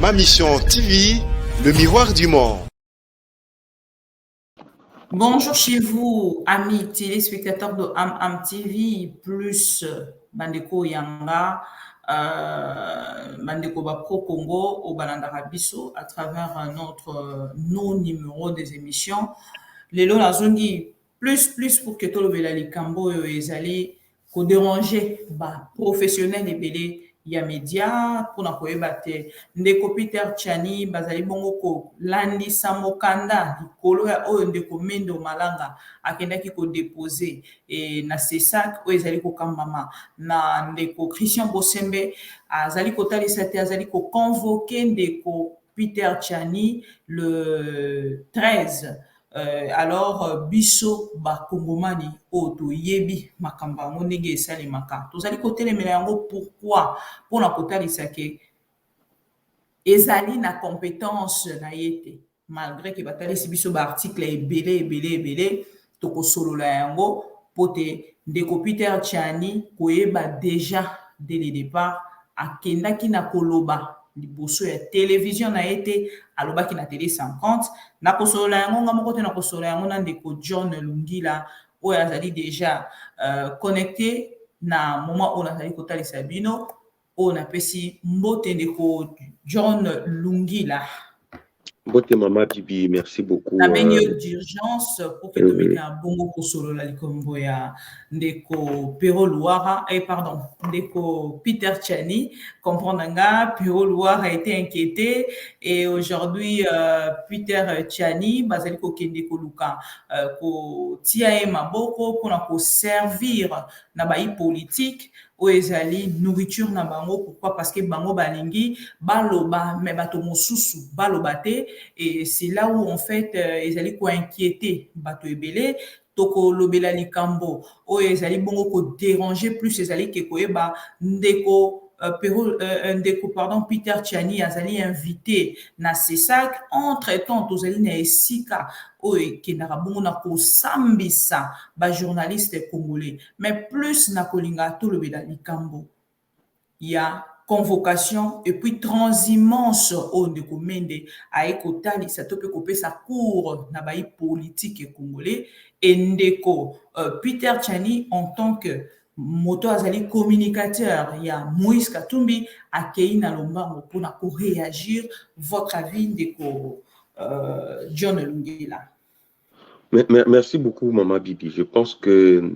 Ma Mission TV, le miroir du monde. Bonjour chez vous, amis téléspectateurs de Am TV, plus Bandeko Yanga, Bandeko Bapro Congo, au Balandara Bisso, à travers notre non-numéro des émissions. Les lots, la zone dit plus pour que tout le monde cambo et allé ko déranger, professionnel et belé. Ya média pour na koyeba te ndeko Peter Tchani bazali bongo ko landisa mokanda likolo ya oyo ndeko Mendo Malanga akendaki ko déposer et na CESAC oyo ezali ko kambama na ndeko Christian Bosembe azali ko talisa te azali ko convoquer ndeko Peter Tchani le 13. Alors biso bakongomani oyo toyebi makambo yango ndenge esalemaka tozali kotelemela yango pourquoi mpona kotalisa ke ezali na compétence na ye te malgré ke batalisi biso baarticle ebele tokosolola yango mpo te ndeko Peter Tchani koyeba déjà dès le départ akendaki na koloba liboso ya télévision na ye te alobaki na télé 50 na kosolola yango nga moko te na kosolola yango na ndeko John Lungila oyo azali déjà connecté na moment oyo nazali kotalisa bino oyo napesi mbote ndeko John Lungila. Mbote Mama Bibi, merci beaucoup. Nabengi d'urgence pour que tomeke un bongo kosolo la likombo ya ndeko Pero Loire, pardon, ndeko Peter Tchani, comprendre nga, Pero Loire a été inquiété et aujourd'hui Peter Tchani, bazali ko kende ko luka ko tia e maboko pour na ko servir na bayi politique o ezali nourriture na bango. Pourquoi? Parce que bango balingi baloba mais bato mosusu baloba te et c'est là où en fait ezali ko inquiéter bato ebele toko lobela likambo o ezali bongo ko déranger plus ezali ke koyeba ndeko Peter Tchani azali invité na CESAC entre-temps tozali na esika oyo kendaka bongo na kosambisa bajournaliste congolais mais plus na kolinga tolobela likambo ya convocation et puis transhumance au ndeko Mende aye kotalisa to pe kopesa cours na bayi politique congolais et ndeko Peter Tchani en tant que moto azali communicateur ya Moïse Katumbi akei na lombango pona ko réagir. Votre avis ndeko John Lungila? Merci beaucoup Mama Bibi. Je pense que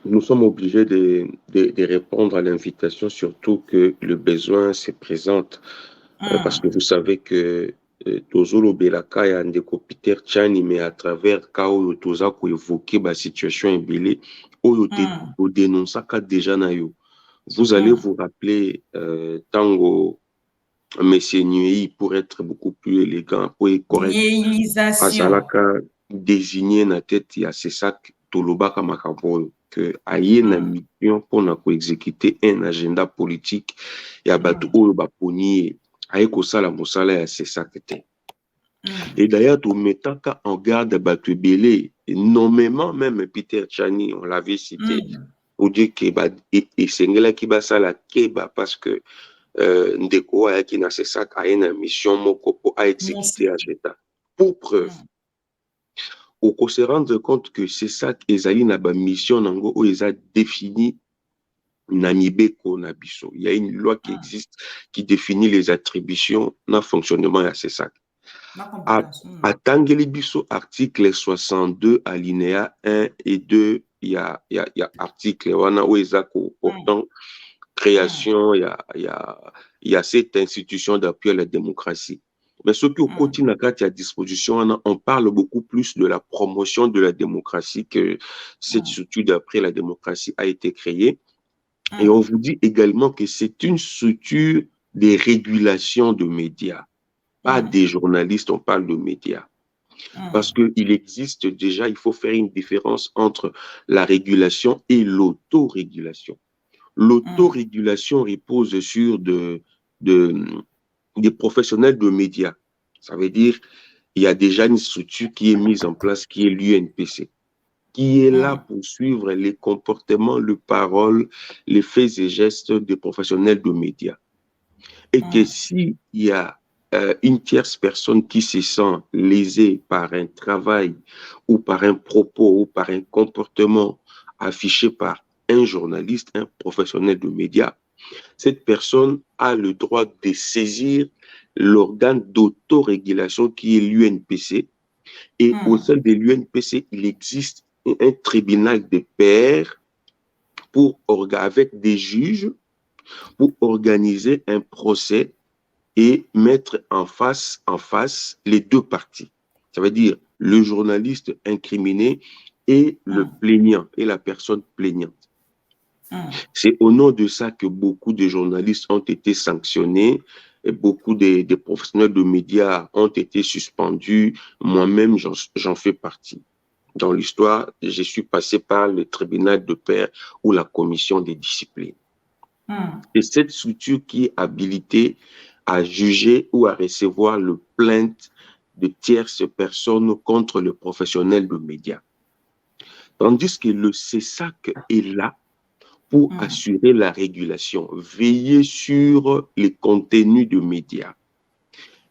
nous sommes obligés de répondre à l'invitation, surtout que le besoin se présente. Parce que vous savez que Tozolo Belaka et Ndeko Peter Tchani, mais à travers Kao Toza ko évoquer la situation ébélée, au dénoncer déjà na yo. Vous allez vous rappeler Tango Monsieur Nuei, pour être beaucoup plus élégant, pour être correct. Azalaka désigné na tête ya CESAC Tolobaka Makaboyo que aye na mission pour na ko exécuter un agenda politique ya bato oyo baponi aye ko sala mosala ya CESAC te. Et d'ailleurs to metaka en garde bato ebele nommément même Peter Tchani, on l'avait cité pour dire que et sengela ki basala keba parce que ndeko ayaki na CESAC aye na mission moko po a exécuter agenda. Pour preuve on se rendre compte que c'est ça ezali na ba mission nango o eza défini na mibeko na biso. Il y a une loi qui existe qui définit les attributions na fonctionnement ya CESAC. Atangeli biso article 62 alinéa 1 et 2 il y a article wana o eza ko portant création il y a cette institution d'appui à la démocratie. Mais ce qui continue à disposition, on parle beaucoup plus de la promotion de la démocratie que cette structure d'après la démocratie a été créée. Et on vous dit également que c'est une structure de régulation de médias. Pas des journalistes, on parle de médias. Parce qu'il existe déjà, il faut faire une différence entre la régulation et l'autorégulation. L'autorégulation repose sur des professionnels de médias. Ça veut dire il y a déjà une structure qui est mise en place, qui est l'UNPC, qui est là pour suivre les comportements, les paroles, les faits et gestes des professionnels de médias. Et que s'il y a une tierce personne qui se sent lésée par un travail ou par un propos ou par un comportement affiché par un journaliste, un professionnel de médias, cette personne a le droit de saisir l'organe d'autorégulation qui est l'UNPC. Et au sein de l'UNPC, il existe un tribunal des pairs avec des juges pour organiser un procès et mettre en face les deux parties. Ça veut dire le journaliste incriminé et le plaignant et la personne plaignante. C'est au nom de ça que beaucoup de journalistes ont été sanctionnés, et beaucoup de professionnels de médias ont été suspendus. Moi-même, j'en fais partie. Dans l'histoire, je suis passé par le tribunal de pairs ou la commission des disciplines. C'est cette structure qui est habilitée à juger ou à recevoir le plainte de tierces personnes contre le professionnel de médias. Tandis que le CESAC est là pour assurer la régulation, veiller sur les contenus de médias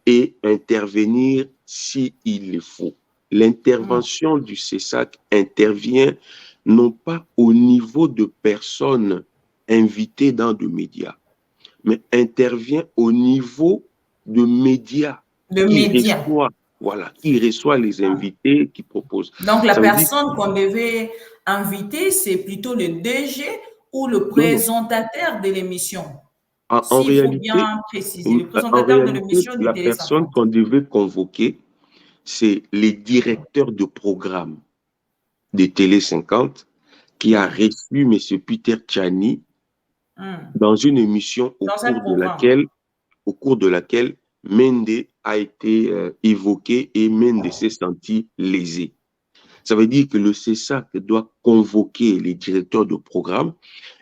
et intervenir s'il le faut. L'intervention du CESAC intervient non pas au niveau de personnes invitées dans des médias, mais intervient au niveau de médias qui reçoit les invités, qui proposent. Donc, la personne qu'on devait inviter, c'est plutôt le DG ou le présentateur de l'émission. En réalité, faut bien préciser, le présentateur de l'émission du la Télé personne 50. qu'on devait convoquer, c'est les directeurs de programme de Télé 50 qui a reçu M. Peter Tchani dans une émission au cours de laquelle Mende a été évoqué et Mende s'est senti lésé. Ça veut dire que le CESAC doit convoquer les directeurs de programme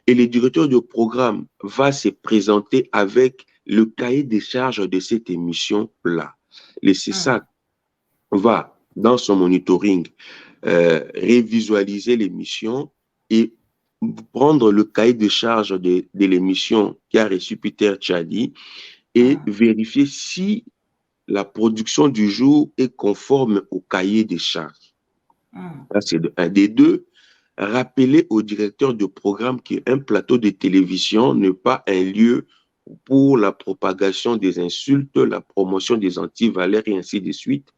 et le directeur de programme va se présenter avec le cahier des charges de cette émission-là. Le CESAC va, dans son monitoring, révisualiser l'émission et prendre le cahier de charges de l'émission qui a reçu Peter Tchani et vérifier si la production du jour est conforme au cahier des charges. Ça, c'est un des deux. Rappeler au directeur de programme qu'un plateau de télévision n'est pas un lieu pour la propagation des insultes, la promotion des antivaleurs et ainsi de suite,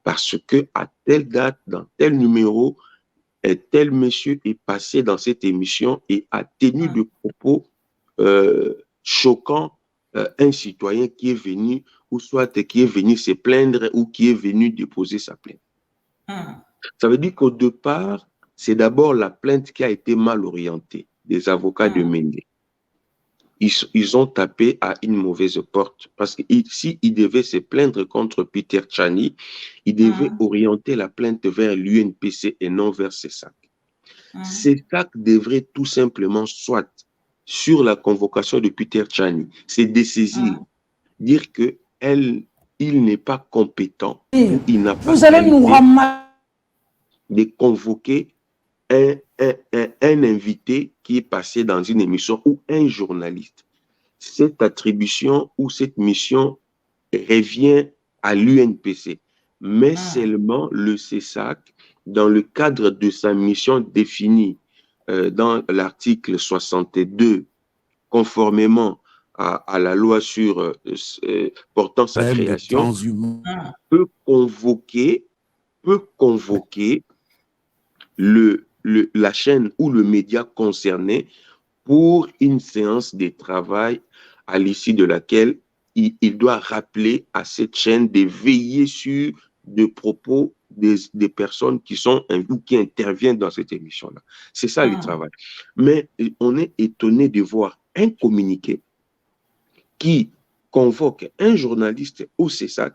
parce que à telle date, dans tel numéro, tel monsieur est passé dans cette émission et a tenu de propos choquants un citoyen qui est venu, ou soit qui est venu se plaindre ou qui est venu déposer sa plainte. Ça veut dire qu'au départ, c'est d'abord la plainte qui a été mal orientée des avocats de Mende. Ils ont tapé à une mauvaise porte parce que s'ils devaient se plaindre contre Peter Tchani, ils devaient orienter la plainte vers l'UNPC et non vers CESAC. CESAC devrait tout simplement, soit sur la convocation de Peter Tchani, se dessaisir, dire qu'il n'est pas compétent ou il n'a pas de convoquer un invité qui est passé dans une émission ou un journaliste. Cette attribution ou cette mission revient à l'UNPC, mais seulement le CESAC, dans le cadre de sa mission définie dans l'article 62, conformément à la loi portant sa création, peut convoquer la chaîne ou le média concerné pour une séance de travail à l'issue de laquelle il doit rappeler à cette chaîne de veiller sur des propos des personnes qui sont ou qui interviennent dans cette émission-là. C'est ça le travail. Mais on est étonné de voir un communiqué qui convoque un journaliste au CESAC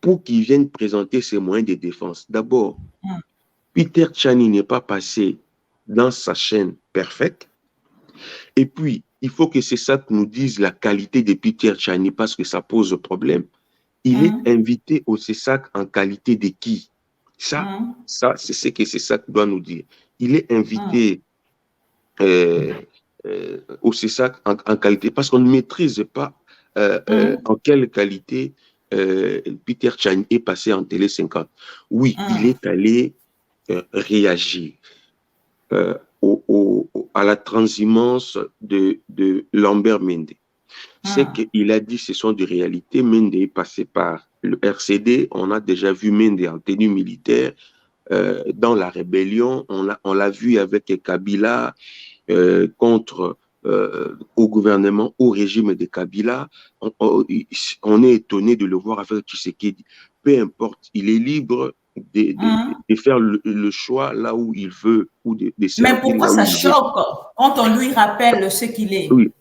pour qu'il vienne présenter ses moyens de défense. D'abord, Peter Tchani n'est pas passé dans sa chaîne perfecte. Et puis, il faut que CESAC nous dise la qualité de Peter Tchani parce que ça pose problème. Il est invité au CESAC en qualité de qui? Ça, c'est ce que CESAC doit nous dire. Il est invité au CESAC en qualité parce qu'on ne maîtrise pas en quelle qualité Peter Chan est passé en Télé 50. Oui, il est allé réagir à la transhumance de Lambert Mende. C'est qu'il a dit ce sont des réalités. Mende est passé par le RCD. On a déjà vu Mende en tenue militaire dans la rébellion. On l'a vu avec Kabila contre au gouvernement, au régime de Kabila. On est étonné de le voir avec Tshisekedi. Peu importe, il est libre de faire le choix là où il veut ou de servir. Mais pourquoi ça choque quand on lui rappelle ce qu'il est? Oui,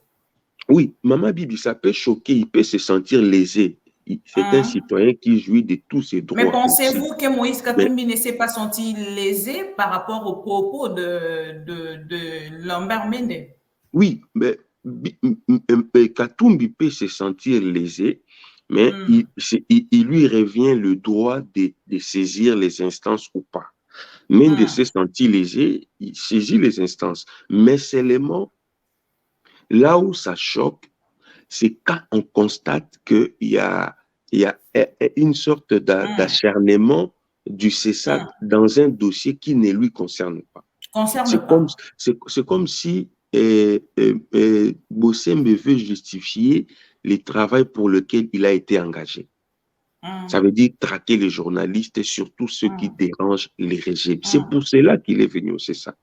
oui, Maman Bibi, ça peut choquer, il peut se sentir lésé. C'est un citoyen qui jouit de tous ses droits. Mais pensez-vous que Moïse Katumbi ne s'est pas senti lésé par rapport aux propos de Lambert Mende? Oui, mais Katumbi peut se sentir lésé, mais il lui revient le droit de saisir les instances ou pas. Mende s'est senti lésé, il saisit les instances. Mais seulement, là où ça choque, c'est quand on constate qu'il y a une sorte d'acharnement du CESAC dans un dossier qui ne lui concerne pas. C'est comme si Bossembe veut justifier le travail pour lequel il a été engagé. Ça veut dire traquer les journalistes et surtout ceux qui dérangent les régimes. C'est pour cela qu'il est venu au CESAC.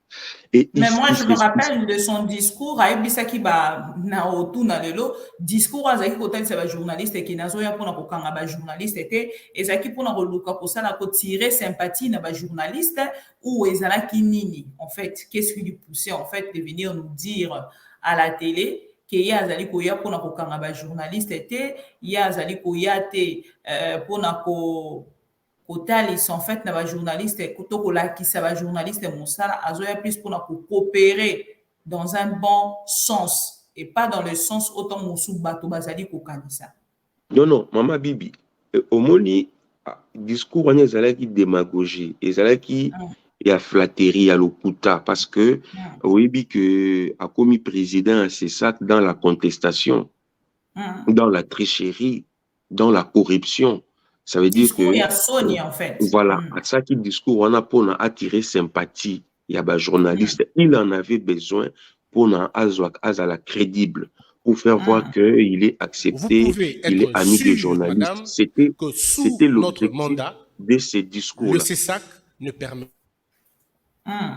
Mais moi, je me rappelle de son discours à Ebisaki na otu na lelo discours azaki kotalisa ba journaliste qui nazoya pona kokanga ba journaliste était ezaki pona koluka kosala ko tirer sympathie na ba journaliste ou ezalaki nini en fait qu'est-ce qui lui poussait en fait de venir nous dire à la télé que ya azali koya pona kokanga ba journaliste était ya azali koya te pona ko kotalisa en fait na ba journaliste to kolakisa ba journaliste mosala azoya plus pour coopérer dans un bon sens et pas dans le sens autant mosu bato bazali kokanisa. Non, Maman Bibi, omoni discours wana ezalaki démagogie, ezalaki ya flatterie ya lokuta parce que oyebi que akomi président à CESAC dans la contestation, dans la tricherie, dans la corruption. Ça veut dire que, Sony, en fait. Voilà, à ça qui discours, on a pour attirer sympathie. Il y a des journalistes, il en avait besoin pour la crédible, pour faire voir qu'il est accepté, il est ami des journalistes. C'était l'objectif de ces discours-là. Le CESAC ne permet.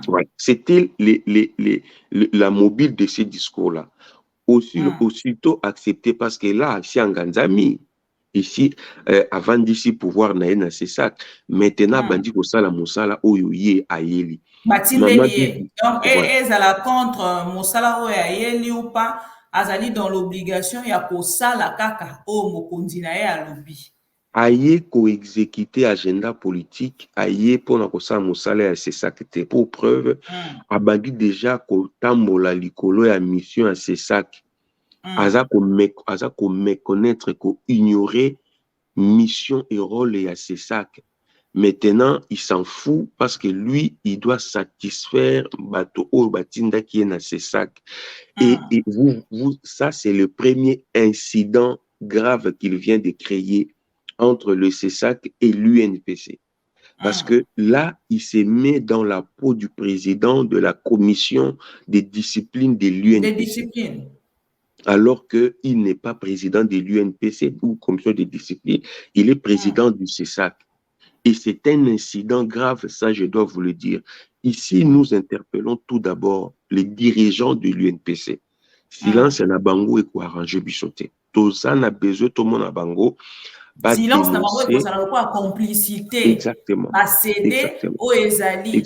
Ouais, c'était la mobile de ces discours-là. Aussitôt accepté parce que là, c'est un Ganzami. Ici, avant d'ici pouvoir naïe na CESAC, maintenant bandi ko sala mosala oyoye ayeli. Batindeli. Donc ezala contre mosala oyo ayeli ou pas, azali dans l'obligation ya ko sala kaka o mokonzi na ye alobi. Aye ko exécuter agenda politique, aye pona ko sala mosala ya CESAC te pour preuve abandi déjà ko tambola likolo ya mission ya CESAC. Aza ko méconnaître, ko ignorer mission et rôle et à CESAC. Maintenant, il s'en fout parce que lui, il doit satisfaire bato ou batinda qui est dans CESAC. Et ça, c'est le premier incident grave qu'il vient de créer entre le CESAC et l'UNPC. Parce que là, il se met dans la peau du président de la commission des disciplines de l'UNPC. Alors qu'il n'est pas président de l'UNPC ou commission de discipline, il est président du CESAC. Et c'est un incident grave, ça je dois vous le dire. Ici, nous interpellons tout d'abord les dirigeants de l'UNPC. Silence na bango et quoi arranger bichoté. Tout ça n'a besoin, tout le monde a bango. Silence na bango et quoi complicité. Exactement. À céder aux ezali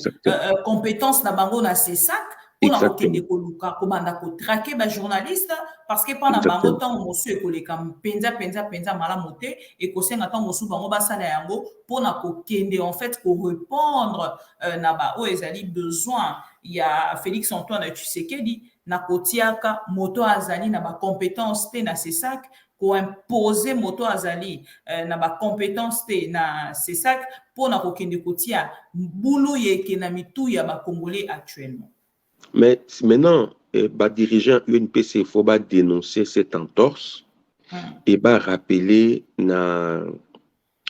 compétences na bango na CESAC. Pour na kokende koluka komanda ko traquer ba journaliste parce que pendant bango temps mosu ekoleka penza malamu te et ko senga temps mosu bango basala yango pour na kokende en fait ko répondre na ba o ezali besoin il y a Félix Antoine Tshisekedi na kotiaka moto azali na ba compétence te na CESAC ko imposer moto azali na ba compétence te na CESAC pour na kokende kotia boulot yeke na mitu ya ba congolais actuellement. Mais maintenant, dirigeant UNPC, il faut dénoncer cette entorse. et bah rappeler na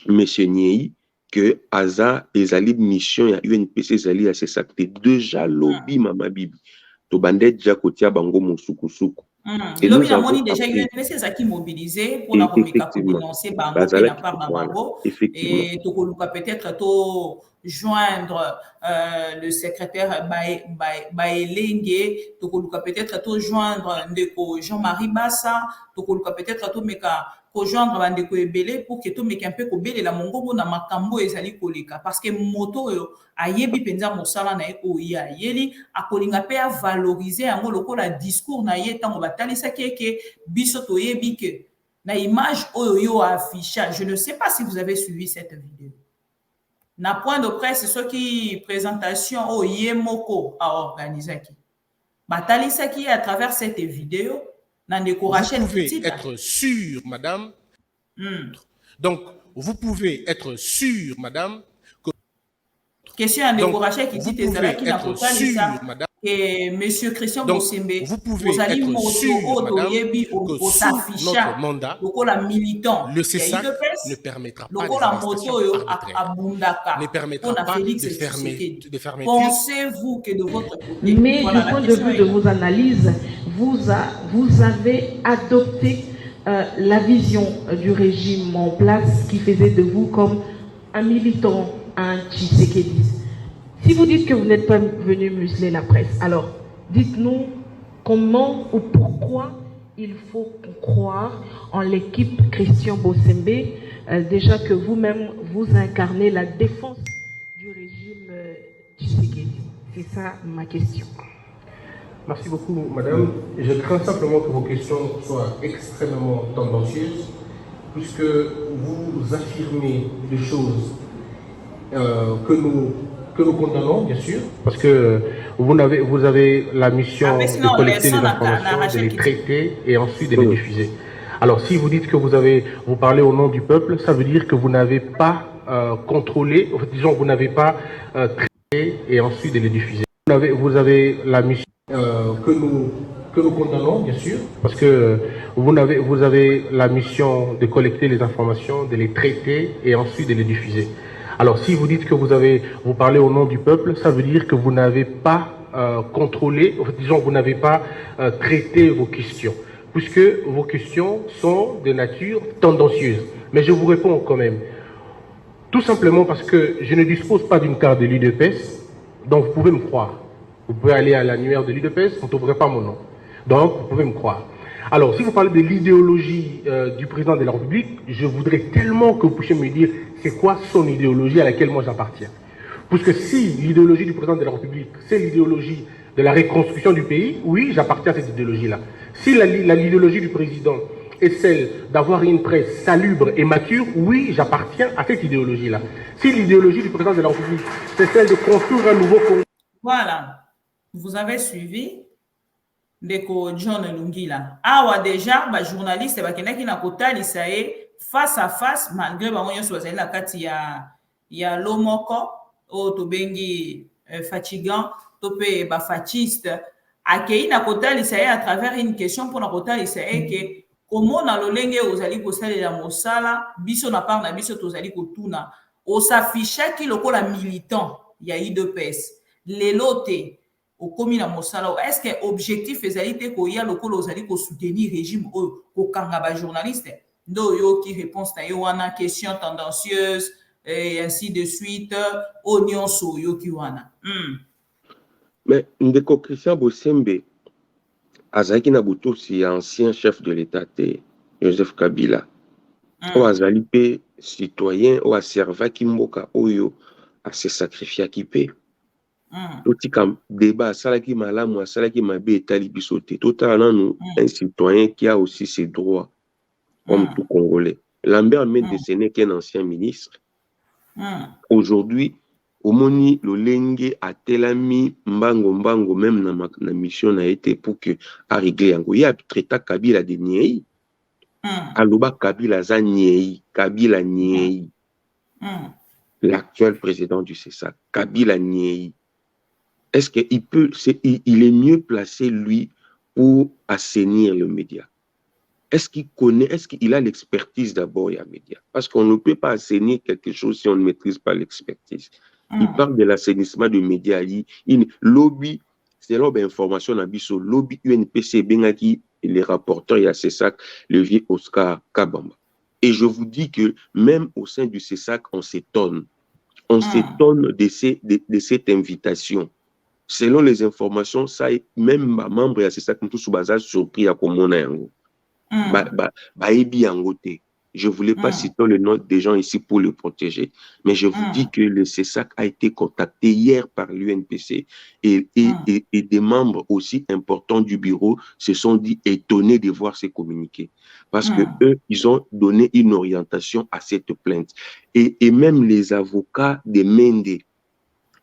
monsieur Niei que Aza ezali mission ya UNPC ezali ya sesacté déjà lobby mama bibi to bande déjà kotia bango mosukusuku. Et Lobby nous la avons moni déjà appris, UNPC ça qui mobilisé pour et la communiquer pour effectivement, dénoncer bango pe na Bazalaki, part na voilà, bango effectivement. et tokoluka peut-être to joindre le secrétaire Baelenge, tokoluka peut-être to joindre ndeko Jean-Marie Bassa, tokoluka peut-être to meka ko joindre bandeko ebele pour que to meka un peu ko belela mongongo na makambo ezali koleka parce que moto oyo ayebi penza mosala na ye oyo ayeli akolinga pe a valoriser yango lokola discours na ye ntango batalisaki eke biso toyebi ke na image oyo yo affichage. Je ne sais pas si vous avez suivi cette vidéo. Na point de presse soki présentation oyo ye moko aorganisaki batalisaki à travers cette vidéo na ndeko Rachel Vous pouvez Kitita. être sûr, madame. Donc, vous pouvez être sûr, madame. Question à ndeko Donc, Rachel vous Kitita pouvez ezalaki na être kotalisa sûr, madame. et monsieur Christian Donc, Bosembe vous pouvez ozali être moto sûr, oyo madame, toyebi que sous osafisha notre mandat, lokola militant le ya CESAC UDPS ne permettra pas des lokola moto arrestations oyo arbitraires, abundaka ne permettra mpona pas Félix de Tshisekedi. fermeture. Pensez-vous que de votre côté, Mais voilà du la point de question vue est de là. vos analyses, vous avez adopté la vision du régime en place qui faisait de vous comme un militant, un Tshisekedi. Si vous dites que vous n'êtes pas venu museler la presse, alors dites-nous comment ou pourquoi il faut croire en l'équipe Christian Bosembe, déjà que vous-même vous incarnez la défense du régime Tshisekedi. C'est ça ma question. Merci beaucoup, madame. Je crains simplement que vos questions soient extrêmement tendancieuses, puisque vous affirmez des choses que nous condamnons, bien sûr, parce que vous avez la mission de collecter les informations, de les traiter et ensuite de les diffuser. Alors, si vous dites que vous parlez au nom du peuple, ça veut dire que vous n'avez pas contrôlé, disons, vous n'avez pas traité et ensuite de les diffuser. Vous avez la mission que nous condamnons, bien sûr, parce que vous avez la mission de collecter les informations, de les traiter et ensuite de les diffuser. Alors, si vous dites que vous parlez au nom du peuple, ça veut dire que vous n'avez pas contrôlé, disons, vous n'avez pas traité vos questions, puisque vos questions sont de nature tendancieuse. Mais je vous réponds quand même. Tout simplement parce que je ne dispose pas d'une carte de l'UDPS, donc vous pouvez me croire. Vous pouvez aller à l'annuaire de l'UDPS, vous ne trouverez pas mon nom. Donc, vous pouvez me croire. Alors, si vous parlez de l'idéologie du président de la République, je voudrais tellement que vous puissiez me dire c'est quoi son idéologie à laquelle moi j'appartiens. Puisque si l'idéologie du président de la République, c'est l'idéologie de la reconstruction du pays, oui, j'appartiens à cette idéologie-là. Si l'idéologie du président est celle d'avoir une presse salubre et mature, oui, j'appartiens à cette idéologie-là. Si l'idéologie du président de la République, c'est celle de construire un nouveau Congo. Voilà. Vous avez suivi ndeko John Lungila. Awa déjà, ba journaliste bakendaki na kotalisa ye face à face malgré bango nyonso bazali na kati ya lomoko oyo tobengi fatigant to pe ba fasciste akei na kotalisa ye à travers une question mpona kotalisa ye ke komona lolenge ozali kosalela mosala biso na part na biso tozali kotuna osafishaki lokola militant ya UDPS lelo te okomi na mosala est-ce que objectif ezali te koya lokola ozali kosoutenir régime oyo kokanga ba journaliste ndo oyoki réponse na ye wana question tendancieuse et ainsi de suite oyo nyonso oyoki wana Mais ndeko Christian Bosembe azalaki na botosi ya ancien chef de l'état te Joseph Kabila oyo azali mpe citoyen oyo aservaki mboka oyo ase sacrifiaki mpe totika débat asalaki malamu asalaki mabe etali biso te totala nanu un citoyen qui a aussi ses droits comme tout Congolais. Lambert Mende ce n'est qu'un ancien ministre. Aujourd'hui omoni lolenge atelami mbango même na mission na été pour que a régler yango ya traita Kabila de niei aloba Kabila za niei Kabila niei l'actuel président du CESAC Kabila niei. Est-ce qu'il est mieux placé, lui, pour assainir le média? Est-ce qu'il connaît, est-ce qu'il a l'expertise d'abord, Yamedia? Parce qu'on ne peut pas assainir quelque chose si on ne maîtrise pas l'expertise. Il parle de l'assainissement de médias. Il lobby, c'est l'information d'Abisso, lobby UNPC, Bengaki, les rapporteurs, il y a CESAC, le vieux Oscar Kabamba. Et je vous dis que même au sein du CESAC, on s'étonne. On s'étonne de cette invitation. Selon les informations, ça, même ma membre, c'est ça que nous sommes surpris à Komona Yango. Je ne voulais pas citer le nom des gens ici pour le protéger, mais je vous dis que le CESAC a été contacté hier par l'UNPC et des membres aussi importants du bureau se sont dit étonnés de voir ces communiqués. Parce que eux, ils ont donné une orientation à cette plainte. Et même les avocats des Mende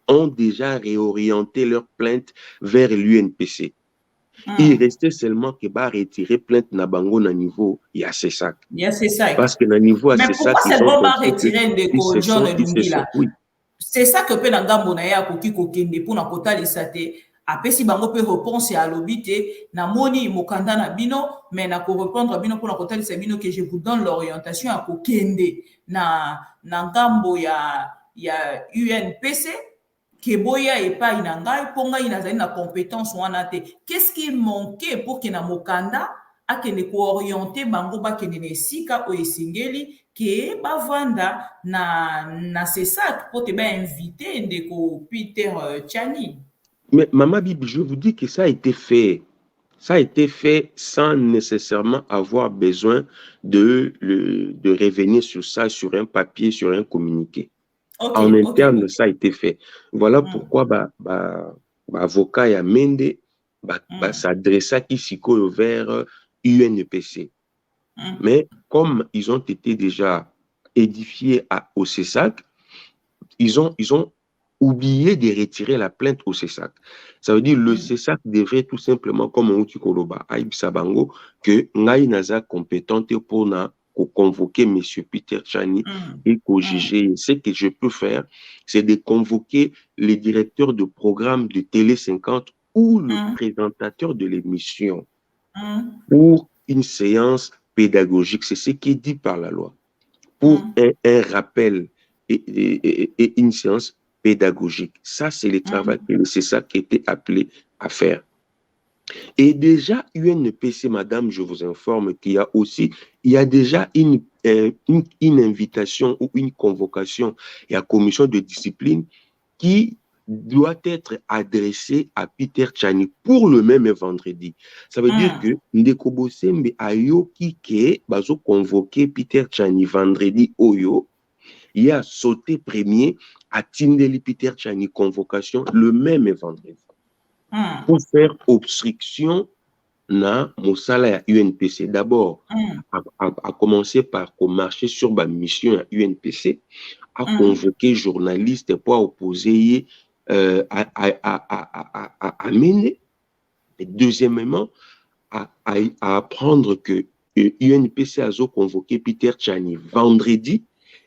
ont déjà réorienté leur plainte vers l'UNPC. Il restait seulement que va retirer plainte Nabango na niveau il y a CESAC. Parce que na niveau à CESAC, mais pourquoi c'est bon pas retirer de John Lungi là? C'est ça que peut ngambo na ya koki kokende pour na kota lisate. Apesi bango pe réponse à l'obité na moni mokanda na bino mais na ko répondre bino pour na kota lisate bino que je vous donne l'orientation à kokende na ngambo ya UNPC. Keboya et pas inangai ponga inazali na compétence wana te. Qu'est-ce qui manquait pour que na mokanda akende ko orienter bango ba kende na sika o esingeli ke bavanda na CESAC pour te ba inviter ndeko Peter Tchani. Mais Maman Bibi, je vous dis que ça a été fait. Ça a été fait sans nécessairement avoir besoin de revenir sur ça, sur un papier, sur un communiqué. En interne, ça a été fait. Voilà pourquoi avocat ya Mende s'adressa vers UNPC. Mais comme ils ont été déjà édifiés au CESAC, ils ont oublié de retirer la plainte au CESAC. Ça veut dire le CESAC devrait tout simplement, comme on dit Koloba, Aïb Sabango, que Ngaï Naza compétente pour convoquer M. Peter Tchani et qu'au juger. Ce que je peux faire, c'est de convoquer les directeurs de programme de Télé 50 ou le présentateur de l'émission pour une séance pédagogique. C'est ce qui est dit par la loi. Pour un rappel et une séance pédagogique. Ça, c'est le travail que c'est ça qui était appelé à faire. Et déjà, UNPC, madame, je vous informe qu'il y a déjà une invitation ou une convocation et la commission de discipline qui doit être adressée à Peter Tchani pour le même vendredi. Ça veut dire que Ndeko Bosembe Ayo qui bazo convoqué Peter Tchani vendredi Oyo, il a sauté premier à Tindeli Peter Tchani convocation le même vendredi. Pour faire obstruction na Moussala à UNPC. D'abord, à commencer par marcher sur ma mission à UNPC, à convoquer journalistes pour opposer à mener. Et deuxièmement, à apprendre que UNPC a convoqué Peter Tchani vendredi,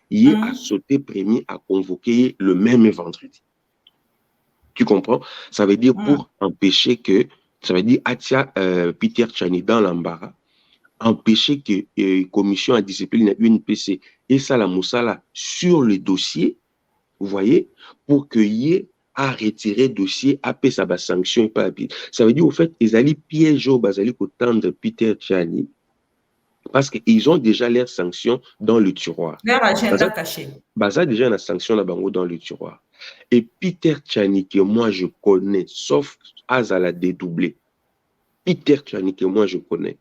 il a sauté premier à convoquer le même vendredi. Tu comprends? Ça veut dire pour empêcher que, ça veut dire Atia Peter Tchani dans l'embarras, empêcher que la commission à discipline à UNPC et Salah Moussala sur le dossier, vous voyez, pour qu'il y ait à retirer le dossier, à payer sa sanction et pas à payer. Ça veut dire au fait, ils allaient piéger au basali autant de Peter Tchani parce qu'ils ont déjà leurs sanctions dans le tiroir. Leur agenda caché. Baza déjà une sanction là dans le tiroir. Et Peter Tchani, que moi je connais, sauf Azala dédoublé, Peter Tchani, que moi je connais,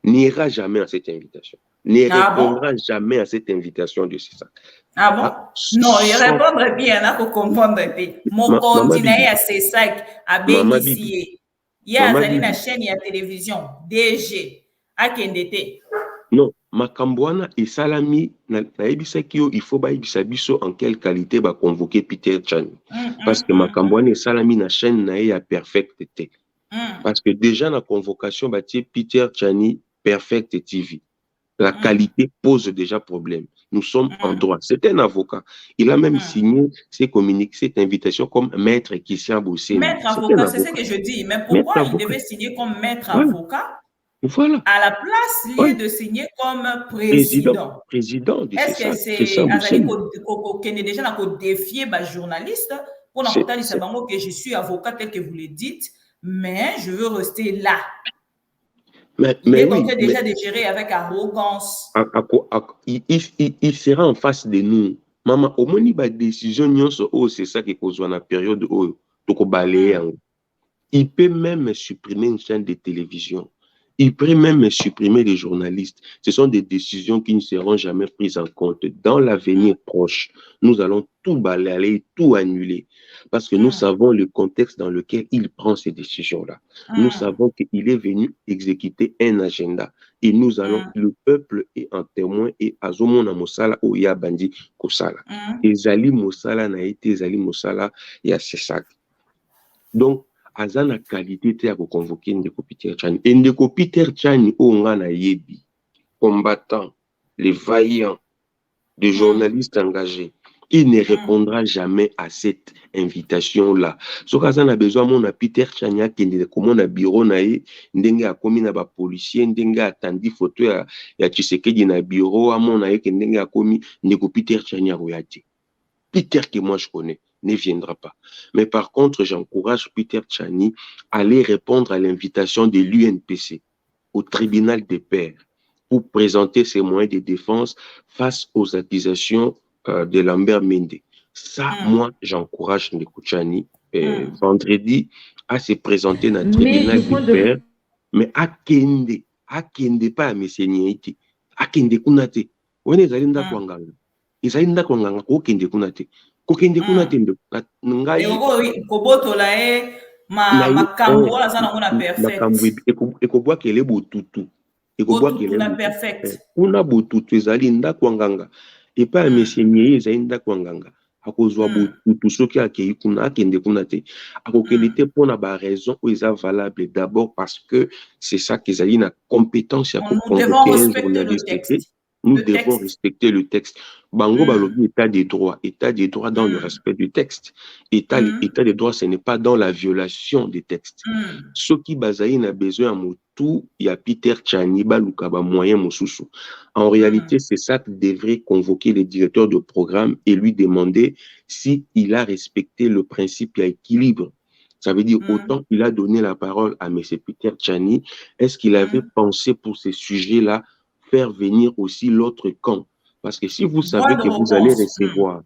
n'ira jamais à cette invitation. Ne répondra jamais à cette invitation de CESAC. Ah bon? Non, il répondrait bien, là, pour comprendre. Mon continent à CESAC, à bénéficier. Il y a une chaîne, il y a télévision, DG, à Kendete. Non, Makambouana et Salami, il faut biso en quelle qualité va convoquer Peter Tchani. Parce que Makambouana et Salami na chaîne na perfecté. Parce que déjà la convocation Peter Tchani Perfect TV. La qualité pose déjà problème. Nous sommes en droit. C'est un avocat. Il a même signé cette invitation comme maître Kissia Boussé. Maître avocat, c'est ce que je dis. Mais pourquoi il devait signer comme maître avocat? Voilà. À la place, lieu Ouais. de signer comme président. Président, Est-ce que c'est ça, c'est Azali Boussem. qui est déjà défier les journalistes pour C'est, n'importe que je suis avocat tel que vous le dites, mais je veux rester là. Il mais est en oui, train déjà de gérer avec arrogance. il sera en face de nous. Maman, au moins, il y a des décisions, c'est ça qui cause la période où il peut même supprimer une chaîne de télévision. Il peut même supprimer les journalistes. Ce sont des décisions qui ne seront jamais prises en compte. Dans l'avenir proche, nous allons tout balayer, tout annuler. Parce que nous savons le contexte dans lequel il prend ces décisions-là. Nous savons qu'il est venu exécuter un agenda. Et nous allons, le peuple est en témoin et Azomona Mosala Oya Bandi Kosala. Et Zali Mosala n'a été Zali Mosala, il y a c'est ça. Donc, aza na qualité te ya koconvoquer Ndeko Peter Tchani. Et Ndeko Peter Tchani, nga na yebi, combattant, les vaillants, des journalistes engagés, il ne répondra jamais à cette invitation-là. Ce qu'on a besoin, mon Peter Tchani, qui est comme na bureau na ye, ndenge a commis na ba policier, ndenge a attendu photo ya Tshisekedi na bureau, mon aye, ndenge a commis Ndeko Peter Tchani a royauté. Peter que moi je connais ne viendra pas. Mais par contre, j'encourage Peter Tchani à aller répondre à l'invitation de l'UNPC, au tribunal des pairs, pour présenter ses moyens de défense face aux accusations de Lambert Mende. Ça, moi, j'encourage Ndeko Tchani vendredi à se présenter dans le tribunal des pairs, mais à Kende pas à Messéniaïti, à Kende Kunate. On est allé dans Kwanganga. Ezali ndako nganga kokende kuna te ngai kobotola makambo aza nango na perfect ekobwakele botutu na perfect kuna botutu ezali ndako nganga epa ya mesenye ezali ndako nganga akozwa botutu soki akei kuna akende kuna te akokende te mpona baraison oyo eza valable d'abord parce que c'est ça qu'ezali na compétence ya koconvoquer un journaliste. Nous devons respecter le texte. Bango balobi état des droits dans le respect du texte. État des droits, ce n'est pas dans la violation des textes. Ce qui basaïne a besoin à Motu, il y a Peter Tchani, Balukaba, moyen Mosusu. En réalité, c'est ça que devrait convoquer le directeur de programme et lui demander s'il a respecté le principe à équilibre. Ça veut dire autant il a donné la parole à M. Peter Tchani, est-ce qu'il avait pensé pour ces sujets-là faire venir aussi l'autre camp. Parce que si vous savez que vous allez recevoir,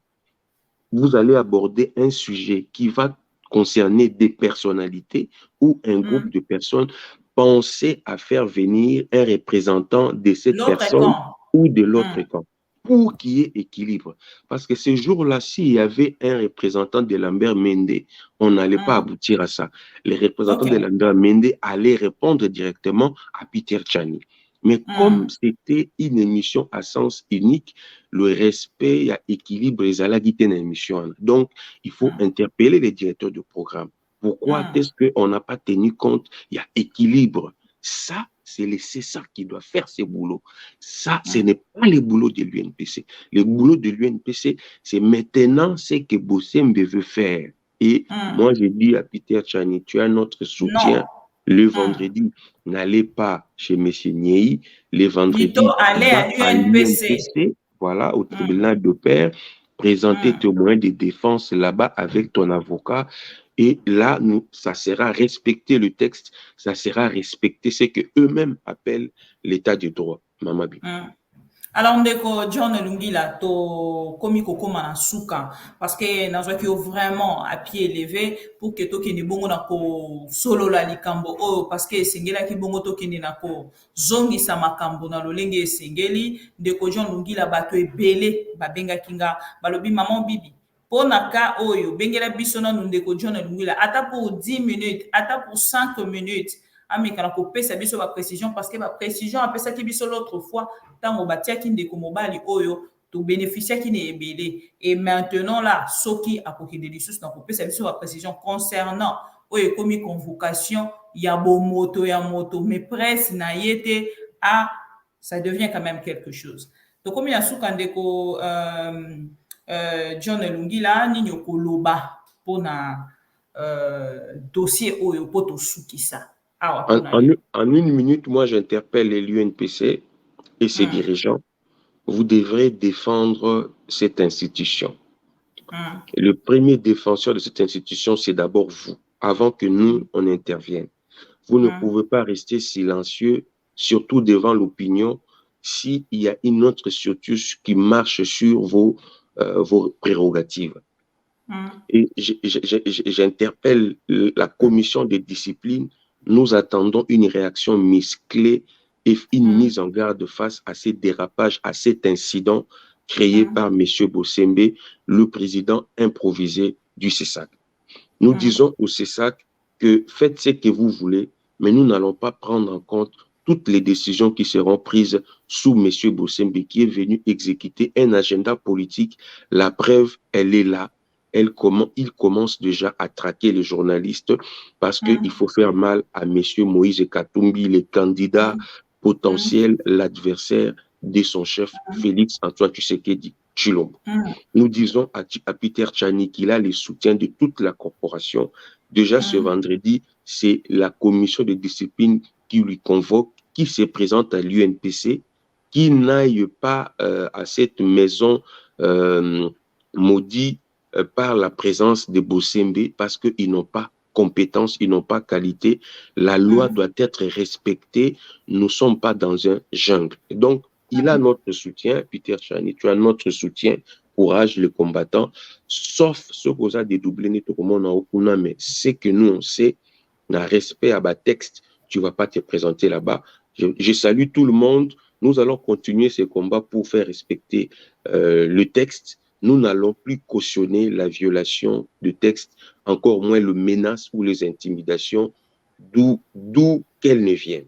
vous allez aborder un sujet qui va concerner des personnalités ou un groupe de personnes, pensez à faire venir un représentant de cette personne ou de l'autre camp pour qu'il y ait équilibre. Parce que ce jour-là, s'il y avait un représentant de Lambert Mende, on n'allait pas aboutir à ça. Les représentants de Lambert Mende allaient répondre directement à Peter Tchani. Mais comme c'était une émission à sens unique, le respect, il y a équilibre, les alagité dans l'émission. Donc, il faut interpeller les directeurs de programme. Pourquoi est-ce qu'on n'a pas tenu compte? Il y a équilibre. Ça, c'est le César qui doit faire ce boulot. Ça, ce n'est pas le boulot de l'UNPC. Le boulot de l'UNPC, c'est maintenant ce que Bossembe veut faire. Et moi, je dis à Peter Tchani, tu as notre soutien. Non. Le vendredi, n'allez pas chez M. Niei. Le vendredi, allez à l'UNPC. Voilà, au tribunal de pairs, présenter tes moyens de défense là-bas avec ton avocat. Et là, ça sera respecter le texte, ça sera respecter ce qu'eux-mêmes appellent l'état de droit. Mamabi. Alors, ndeko John Lungila, to komi kokoma na suka, parce que nazwa ki vraiment à pied élevé pour que to kini bongo na ko solo la likambo o, parce que sengela ki bongo to kini na ko zongi sa makambo na lolenge sengeli, ndeko John Lungila bato ebele babenga kinga balobi maman bibi. Pona ka oyo bengela biso na ndeko John Lungila ata pour 10 minutes, ata pour 5 minutes. Amikana ko pesa biso ba précision parce que ba précision a pesa ki biso l'autre fois tango batia ki ndeko mobali oyo to bénéficier ki ne ebele et maintenant là soki akoki de lissus na ko pesa biso ba précision concernant oyo komi convocation ya bomoto ya moto mais presse na yete a ça devient quand même quelque chose to komi ya suka ndeko John Lungila ni nyoko loba pona dossier oyo poto sukisa En une minute, moi, j'interpelle l'UNPC et ses dirigeants. Vous devrez défendre cette institution. Le premier défenseur de cette institution, c'est d'abord vous, avant que nous, on intervienne. Vous ne pouvez pas rester silencieux, surtout devant l'opinion, s'il y a une autre structure qui marche sur vos prérogatives. Et j'interpelle la commission de discipline. Nous attendons une réaction musclée et une mise en garde face à ces dérapages, à cet incident créé par M. Bossembe, le président improvisé du CESAC. Nous disons au CESAC que faites ce que vous voulez, mais nous n'allons pas prendre en compte toutes les décisions qui seront prises sous M. Bossembe, qui est venu exécuter un agenda politique. La preuve, elle est là. Il commence déjà à traquer les journalistes parce qu'il faut faire mal à M. Moïse Katumbi, le candidat potentiel, l'adversaire de son chef Félix Antoine Tshisekedi Tshilombo. Nous disons à Peter Tchani qu'il a le soutien de toute la corporation. Déjà ce vendredi, c'est la commission de discipline qui lui convoque, qui se présente à l'UNPC, qui n'aille pas à cette maison maudite par la présence de Bossembe parce qu'ils n'ont pas compétence, ils n'ont pas qualité. La loi doit être respectée. Nous ne sommes pas dans un jungle. Et donc, il a notre soutien, Peter Tchani, tu as notre soutien, courage, le combattant, sauf ce qu'on a dédoublé, mais c'est que nous, on sait, on a respect à bas texte, tu ne vas pas te présenter là-bas. Je salue tout le monde. Nous allons continuer ce combat pour faire respecter le texte. Nous n'allons plus cautionner la violation de texte, encore moins le menace ou les intimidations, d'où qu'elles ne viennent.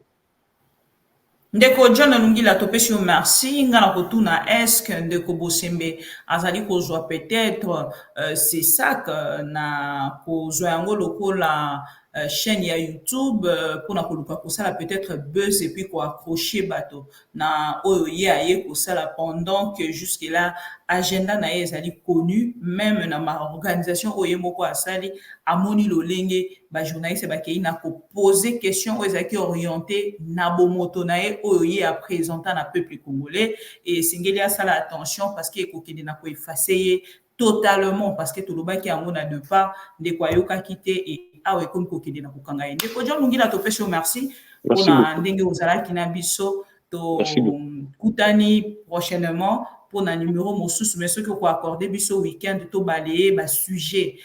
Ndeko John Lungila topesi yo merci ngana kotuna est-ce que ndeko Bossembe azali kozwa peut-être c'est ça que na kozwa yango lokola chaîne ya YouTube pour na koluka kosala peut-être buzz et puis ko accrocher bato na oyo ye aye kosala pendant que jusque là agenda na ye ezali connu même na ma organisation oyo moko asali amoni lolenge ba journaliste ba kei na ko poser question oyo ezaki orienté na bomoto na ye oyo ye a présenté na peuple congolais et singeli asala attention parce que ekokende na ko effacer totalement parce que tolobaki yango na deux pas ndeko ayokaki te et awa ekomi kokende na kokanga ye ndeko John Lungila topesi yo merci mpona ndenge ozalaki na biso tokutani prochainement pour na numéro mosusu mais soki okoaccorde biso week-end tobalaye basujet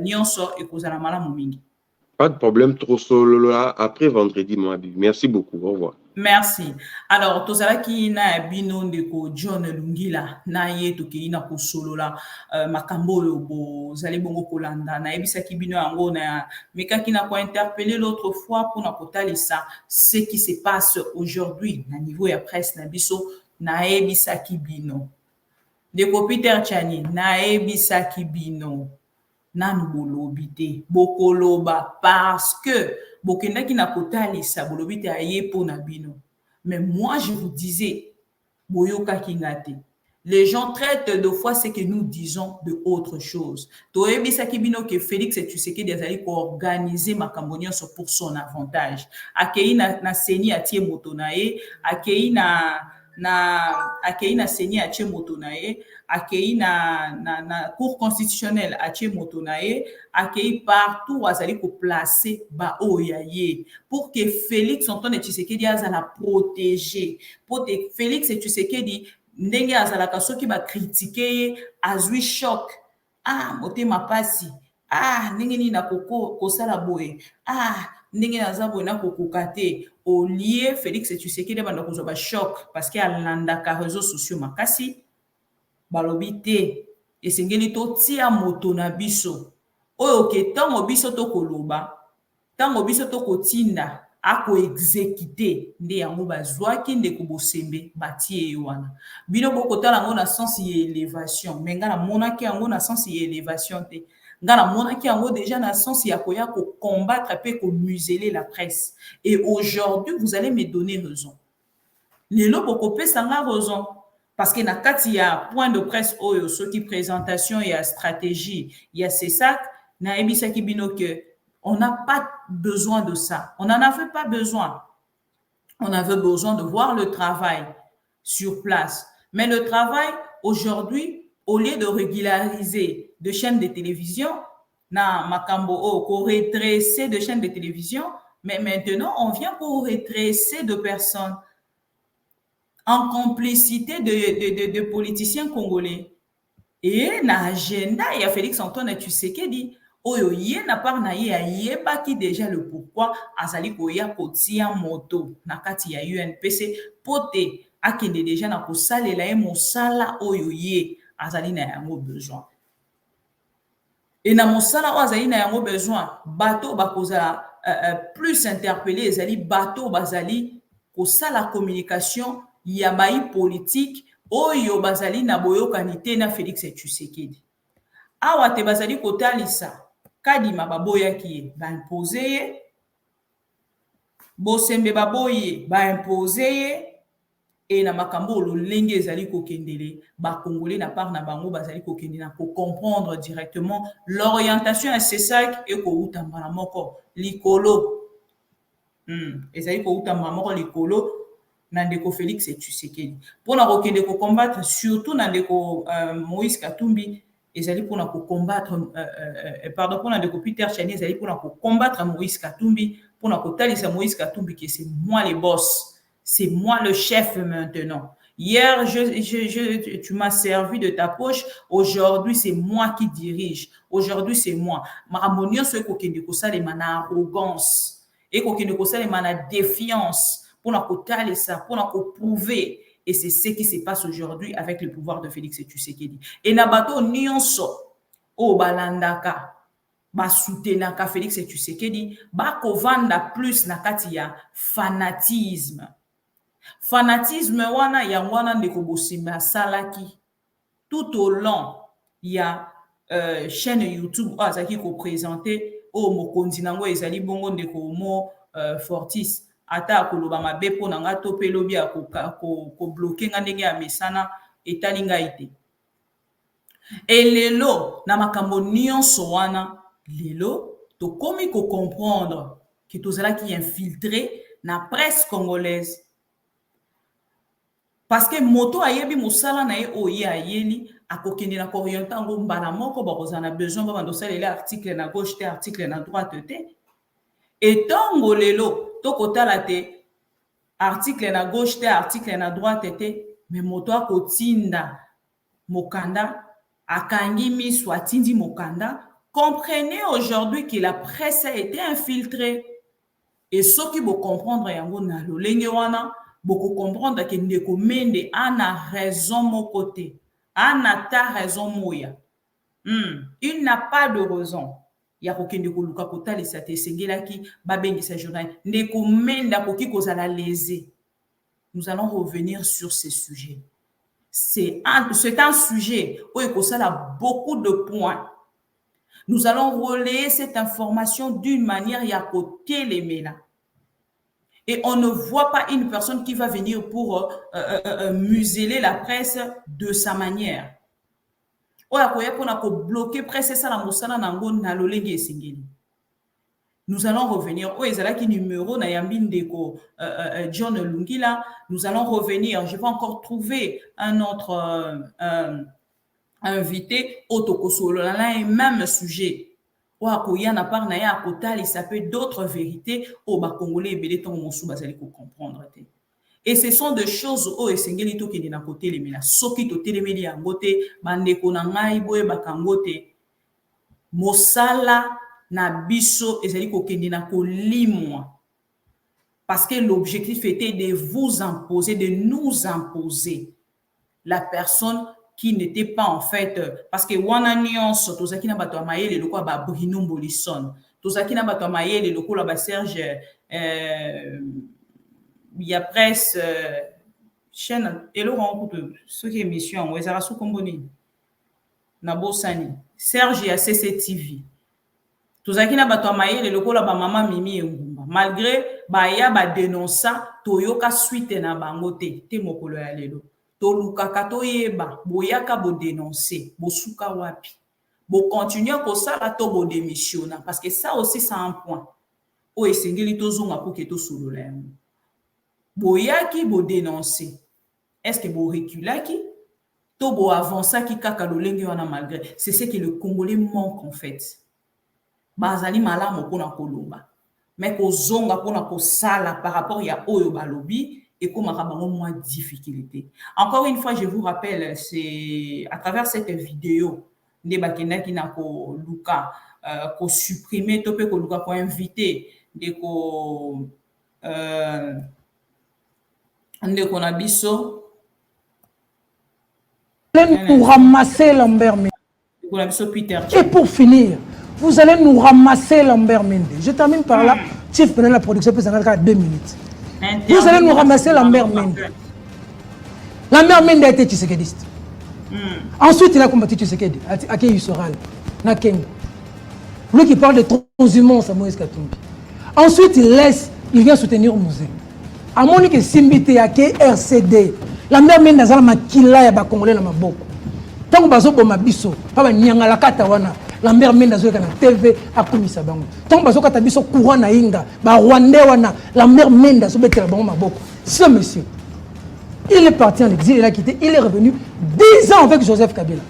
nyonso ekozala malamu mingi. Pas de problème, trop solo là après vendredi, Moabi. Merci beaucoup, au revoir. Merci. Alors, tozalaki na bino ndeko John Lungila na ye tokei na kosolola makambo oyo bozali bongo kolanda na yebisaki bino yango na mekaki na ko interpeller l'autre fois pour na kotalisa ce qui se passe aujourd'hui na niveau ya presse na biso na yebisaki bino ndeko Peter Tchani na yebisaki bino nanu bolobi te bokoloba parce que bokendaki na kotalisa bolobi te aye pona bino. Mais moi je vous disais boyokaki ngate. Les gens traitent de fois ce que nous disons de autre chose. Toyebisaki bino que Félix Tshisekedi azali ko organiser makambo nyonso pour son avantage. Akei na seni atie moto na ye, akei na seni atie moto na ye, akei na cour constitutionnelle atie moto na ye, akei partout azali ko placer ba oya ye pour que Félix Antoine Tshisekedi azala protéger, pour que Félix Tshisekedi ndenge azalaka soki ba critiquer ye azwi choc motema pasi ndenge nini na kosala boye ndenge naza boye na kokoka te olie Félix Tshisekedi banda kozwa ba choc parce que alandaka réseaux sociaux makasi balobi te esengeli totia moto na biso oyo ke ntango biso tokoloba ntango biso tokotinda akoexécuter nde yango bazwaki ndeko Bossembe batie ye wana bino bokotala yango na sens ya élévation me nga namonaki yango na sens ya élévation te nga namonaki yango déjà na sens ya koya combattre mpe museler la presse et aujourd'hui vous allez me donner raison lelo bokopesa nga raison parce que na kati ya point de presse oyo soki présentation ya stratégie ya CESAC na ebisaki bino que On n'a pas besoin de ça. On n'en avait pas besoin. On avait besoin de voir le travail sur place. Mais le travail, aujourd'hui, au lieu de régulariser de chaînes de télévision, na makambo ko redresser de chaînes de télévision, mais maintenant, on vient pour redresser de personnes en complicité de politiciens congolais. Et na agenda, il y a Félix Antoine Tshisekedi, oyo ye na part na ye ayebaki déjà le pourquoi azali koya kotia moto na kati ya UNPC pote akende déjà na kosalela ye mosala oyo ye azali na yango besoin. Et na mosala oyo azali na yango besoin, bato bakozala plus interpellé ezali bato bazali kosala communication ya bai politique oyo bazali na boyokani te na Félix Tshisekedi. Awa te bazali kotalisa kadima baboyaki ye baimpoze ye, bosembe baboye baimpoze ye, et na makambo lolenge ezali kokendele bakongolais na part na bango bazali kokende na comprendre directement l'orientation ya CESAC et koutambala moko likolo ezali koutambala moko likolo na ndeko Félix Tshisekedi pona kokende ko combattre surtout na ndeko Moïse Katumbi ezali pona ko combattre pardon pona ndeko Peter Chani ezali pona ko combattre Moïse Katumbi pona kotalisa Moïse Katumbi que c'est moi le boss. C'est moi le chef maintenant. Hier, tu m'as servi de ta poche. Aujourd'hui, c'est moi qui dirige. Aujourd'hui, c'est moi. Maramonio, c'est qu'on ça les mana arrogance et qu'on ça les mana défiance pour la côté ça, pour la prouver. Et c'est ce qui se passe aujourd'hui avec le pouvoir de Félix Tshisekedi. Et nabato nyonso o balandaka ba soutenaka Félix Tshisekedi ba kovanda plus na kati ya fanatisme. Fanatisme wana ya wana ndeko bosimba salaki tout au long ya chaîne YouTube azaki ko présenter o mokonzi nango ezali bongo ndeko mo Fortis ata koloba mabe po nanga to pe lobi ko bloquer nga ndenge ya mesana etali ngai te. Et lelo na makambo nyonso wana lelo to komi ko comprendre que tozala ki infiltré na presse congolaise. Parce que moto ayebi musala na ye oye ayeli akokende na orienter ngo mbala moko bakozana besoin ba bandosala les articles na gauche te article na droite te. Et tongo lelo to kotala te article na gauche te article na droite te mais moto akotinda mokanda akangi miso atindi mokanda. Comprenez aujourd'hui que la presse a été infiltrée. Et ceux qui vont comprendre yango na lolenge wana beaucoup comprendre que ndeko Mende a raison mon côté, a ta raison moya. Il n'a pas de raison. Ya kokende ko luka kota les sate sengelaki babengi sa journal ndeko Mende akoki kozala lésé. Nous allons revenir sur ces sujets. C'est un sujet où il y a beaucoup de points. Nous allons relayer cette information d'une manière y a côté les méla. Et on ne voit pas une personne qui va venir pour museler la presse de sa manière. Nous allons revenir. Numéro John Lungila. Nous allons revenir. Je vais encore trouver un autre invité autokosolo là même sujet. Ça peut d'autres vérités au Congolais et comprendre. Et ce sont des choses où esengeli to kende na côté les mena soki to telemeli yangote bandeko na ngai boye bakangote mosala na biso ezali ko kende na kolimwa parce que l'objectif était de vous imposer, de nous imposer la personne qui n'était pas en fait parce que wana nyonso tozaki na bato amayele loko ba Bruno Mbolisson tozaki na bato amayele loko la ba Serge il y a presse chaîne et le rencontre ce qui émission wezara sou komboni na bosani Serge ya CCTV tozaki na bato amayele loko la ba mama Mimi Ngumba malgré ba ya ba dénonça toyoka suite na bango te mokolo ya lelo tolukaka toyeba boyaka bo dénoncer bosuka wapi Bon, continuer comme ça, là, to bo démissionner. Parce que ça aussi, c'est un point. O esengeli tozonga pour que to solola yango. Boyaki, bo dénoncer. Est-ce que bo reculaki? To bo avançaki kaka lolenge wana malgré. C'est ce que le Congolais manque en fait. Bazali malamu pona koloba. Mais ko zonga pona ko sala par rapport ya oyo balobi et comme bango moins difficulté. Encore une fois, je vous rappelle, c'est à travers cette vidéo ne bakendaki na ko luka ko supprimer to pe ko luka ko inviter de ko ndeko na biso nous ramasser Lambert Mende. Et pour finir, vous allez nous ramasser Lambert Mende. Je termine par là. Chief pendant la production peut s'en 2 minutes. Vous allez nous ramasser Lambert Mende. Lambert Mende a été tshisekediste. Ensuite, il a combattu Tshisekedi à Kéusoral, na Kengo. Lui qui parle de transhumance à Moïse Katumbi. Ensuite, il vient soutenir Mouzé. À Monique Simbite à RCD. Lambert Mende a makila ya ba Congolais na maboko. Tant que bazo boma biso, pas nyanga la kata wana. Lambert Mende a na TV a komisa bango. Tant que bazo kata biso courant na inga, ba Rwandais wana, Lambert Mende a betela bango maboko. Ce monsieur, il est parti en exil, il a quitté, il est revenu 10 ans avec Joseph Kabila.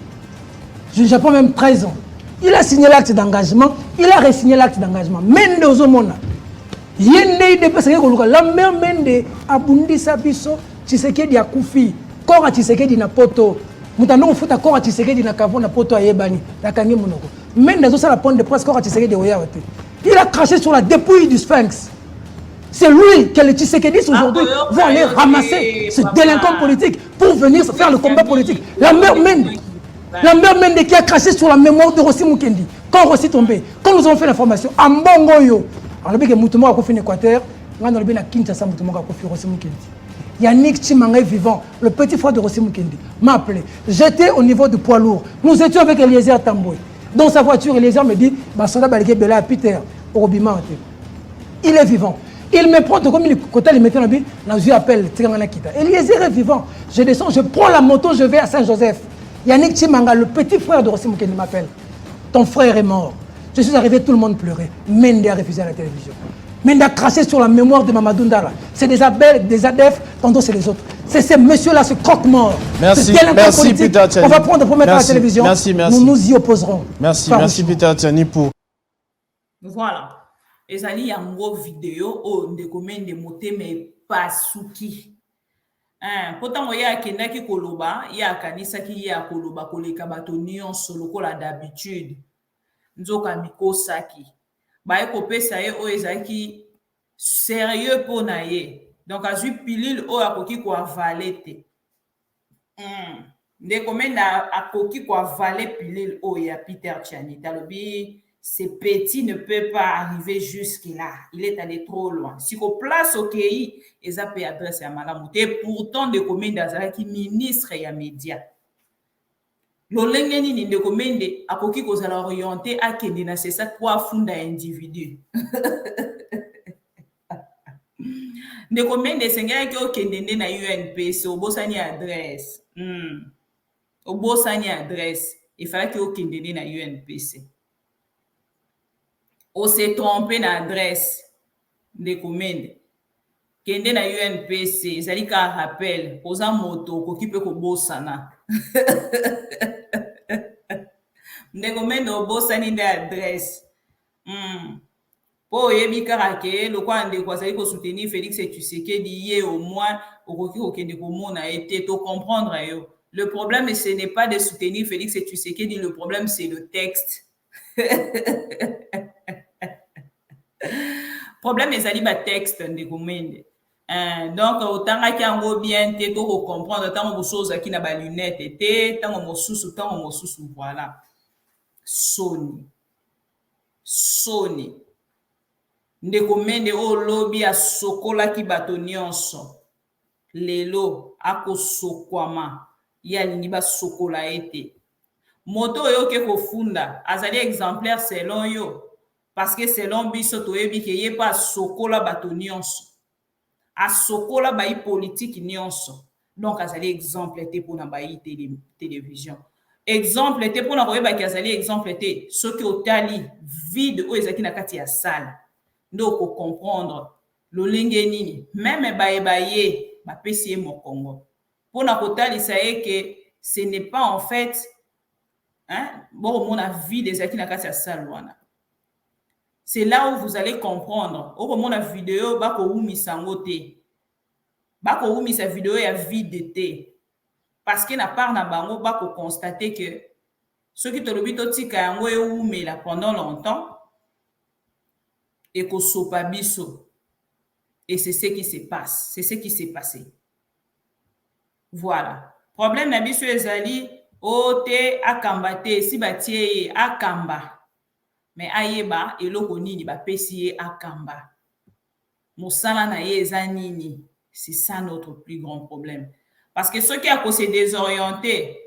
Je ne sais pas même 13 ans. Il a signé l'acte d'engagement, il a re-signé l'acte d'engagement. Mende ozomona. Yende de pesa ko Lambert Mende abundisa biso Tshisekedi ya kufi. Kora Tshisekedi na poto. Mutando futa kora Tshisekedi na kavo na poto ayebani. Nakangi monoko. Mende azo la ponte de presse kora Tshisekedi oya wate. Il a craché sur la dépouille du Sphinx. C'est lui que les Tshisekediistes aujourd'hui vont aller ramasser ce délinquant politique pour venir faire le combat politique. Lambert Mende qui a craché sur la mémoire de Rossi Mukendi. Quand Rossi tombé, quand nous avons fait la formation, à Mbongoyo, on a vu que Moutouma a fait en Équateur, on a vu que Kinshasa Moutouma a fait Rossi Mukendi. Yannick Chimanga vivant, le petit frère de Rossi Mukendi, m'a appelé. J'étais au niveau du poids lourd. Nous étions avec Eliezer Tamboy. Dans sa voiture, Eliezer me dit, Bassoda Balike Bela à Peter, au Robima. Il est vivant. Il me prend comme il côté il me fait un je appelle Tirangana Kita. Eliezer est vivant. Je descends, je prends la moto, je vais à Saint-Joseph. Yannick Chimanga, le petit frère de Rossi Mukendi m'appelle. Ton frère est mort. Je suis arrivé, tout le monde pleurait. Mende a refusé à la télévision. Mende a craché sur la mémoire de Mamadou Ndara. C'est des ABEL, des ADF, tantôt c'est les autres. C'est ces messieurs-là, ce croque-mort. Merci, merci Peter Tiani. On va prendre pour mettre à la télévision. Merci. Nous nous y opposerons. Merci Peter Tiani pour. Voilà. Ezali yango vidéo o ndeko Mende moteme pasuki. Pourtant ya kendaki koloba ya kanisa ki ya koloba koleka bato nyonso lokola d'habitude. Nzoka mikosaki. Ba ekopesa ye o ezaki sérieux pona ye. Donc azui pilule o akoki ko avalete. Ndeko Mende akoki ko avale pilule o ya Peter Tiani. Talobi ce petit ne peut pas arriver jusque-là. Il est allé trop loin. Si on place au pays, ils ont pu adresser à Madame Mouté. Pourtant, de commande d'Azaraki, ministre et média. L'olengeni de commande à Koki qu'on a orienté à Kendina, c'est ça quoi funda individu. De commande de Senga qui au Kendene na UNPC, au Bossani adresse. Au Bossani adresse. Il fallait qu'il au Kendene na UNPC. On s'est trompé d'adresse de commande. Kende na UNPC, zali ka rappel, posa moto ko kipe ko bosana. De commande o bosani de adresse. Po yebi karake, le quoi ande ko zali ko soutenir Félix Tshisekedi yé au moins au koki ko kende ko mona été to comprendre yo. Le problème ce n'est pas de soutenir Félix Tshisekedi, le problème c'est le texte. Problème est ali ba texte de Gomende. Donc autant qu'il y a un bien te to comprendre tant de choses qui na ba lunette te tant mo susu voilà. Sony de Gomende o lobby a sokola ki bato nyonso lelo ako sokwama ya lingi ba sokola ete moto yo ke ko funda azali exemplaire selon yo. Parce que selon biso toyebi ke ye pas sokola bato nyonso. A sokola bayi politique nyonso. Donc azali exemple te pour na bayi télévision. exemple était pour na ezali exemple était ce que otali vide o ezaki na kati ya salle ndo ko comprendre lolenge nini même baye bapesi ye mokongo pour na kotalisa ye que ce n'est pas en fait bon mon avis des ezaki na kati ya salle wana. C'est là où vous allez comprendre o mon vidéo ba ko umisa ngote ba ko umisa vidéo ya vide te. Parce que na part na bango ba ko constater que ceux qui te lobi to tika yango eumela pendant longtemps et ko sopa biso et c'est ce qui se passe, c'est ce qui s'est passé. Voilà. Problème na biso ezali ote akambate si batie akamba mais ayeba eloko nini ba pesi akamba mosala na ye eza nini. C'est ça notre plus grand problème. Parce que ceux qui a se désorienté,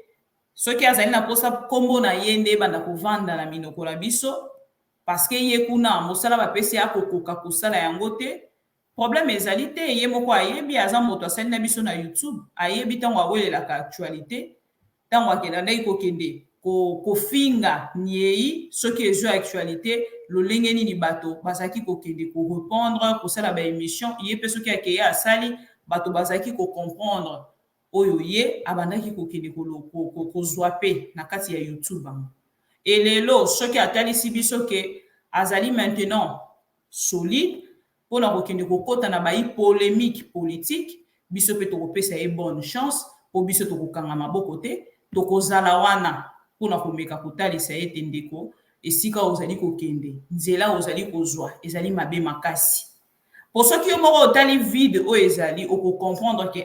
ceux qui azali na posa kombo na yende banda kovanda na minoko la biso parce que ye kuna mosala ba pesi akokoka kosala yango te. Problème ezali te ye moko ayebi aza moto asali na biso na YouTube ayebi tango awelelaka actualité tango akelanda kokende kofinga niei soki ezwi actualité lolenge nini bato bazaki kokende korepondre kosala ba émission ye mpe soki akeye asali bato bazaki comprendre oyo ye abandaki kokende kozwa pe na kati ya YouTube bango. Et lelo soki atalisi biso ke azali maintenant solide pour na kokende kokota na ba polémique politique biso pe tokopesa ye bonne chance po biso tokokanga maboko te tokozala wana pour na komeka kotalisa ye tendeko esika ozali kokende nzela ozali kozwa ezali mabe makasi. Pour ceux qui ont otali vide o ezali oko comprendre que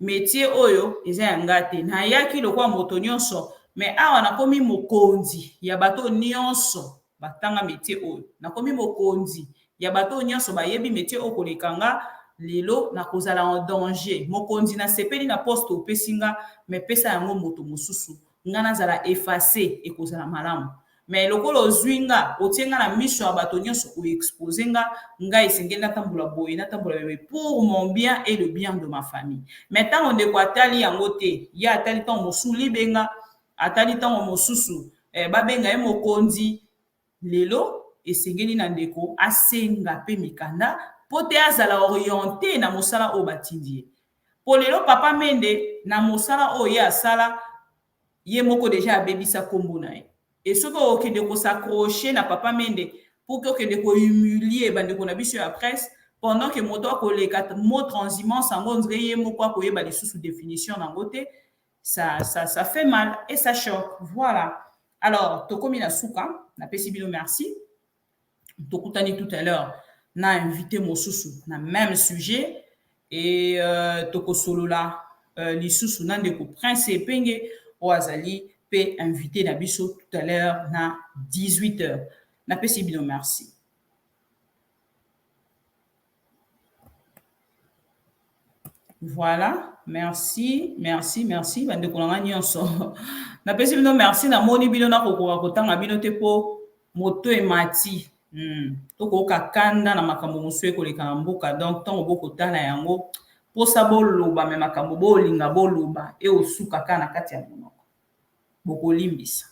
métier oyo eza yanga te na yaki lokwa moto nyonso mais awa nakomi mokonzi ya bato nyonso batanga métier oyo nakomi mokonzi ya bato nyonso bayebi métier o kolekanga lelo na kozala en danger mokonzi na sepeli na poste opesinga mais pesa yango moto mosusu ngana zala effacer e kozala malamu. Mais lokolo zwinga otienga na miso ya bato nyonso o exposer nga esengeli natambola boye natambola bebe pour mon bien et le bien de ma famille. Maintenant on de ko atali yango te ya atali tan mosu libenga atali tan mosusu babenga e mokonzi lelo esengeli na ndeko asenga pe mikanda pote azala orienté na mosala o batindie. Po lelo papa mende na mosala o ye asala ye moko déjà abebisa kombo na ye. Et ce que okende ko s'accrocher na papa mende pour que okende ko humilier bandeko na biso ya presse pendant que moto akoleka mot transhumance sango ndre ye moko akoyeba lisusu définition nango te ça fait mal et ça choque. Voilà. Alors tokomi na suka na pesi bino merci. Tokutani tout à l'heure na invité mosusu na même sujet et toko solola lisusu na ndeko Prince Epenge o azali peut inviter na biso tout à l'heure na 18h. Na pesi bino merci. Voilà, merci. Bande kolanga nyonso. Na pesi bino merci na moni bino na kokoka kotanga bino te po moto emati. Toko kakanda na makambo mosu ekoleka na mboka donc tango bokotala yango posa boloba me makambo bolinga boloba e osuka kana kati ya monoko. Bokolimbisa.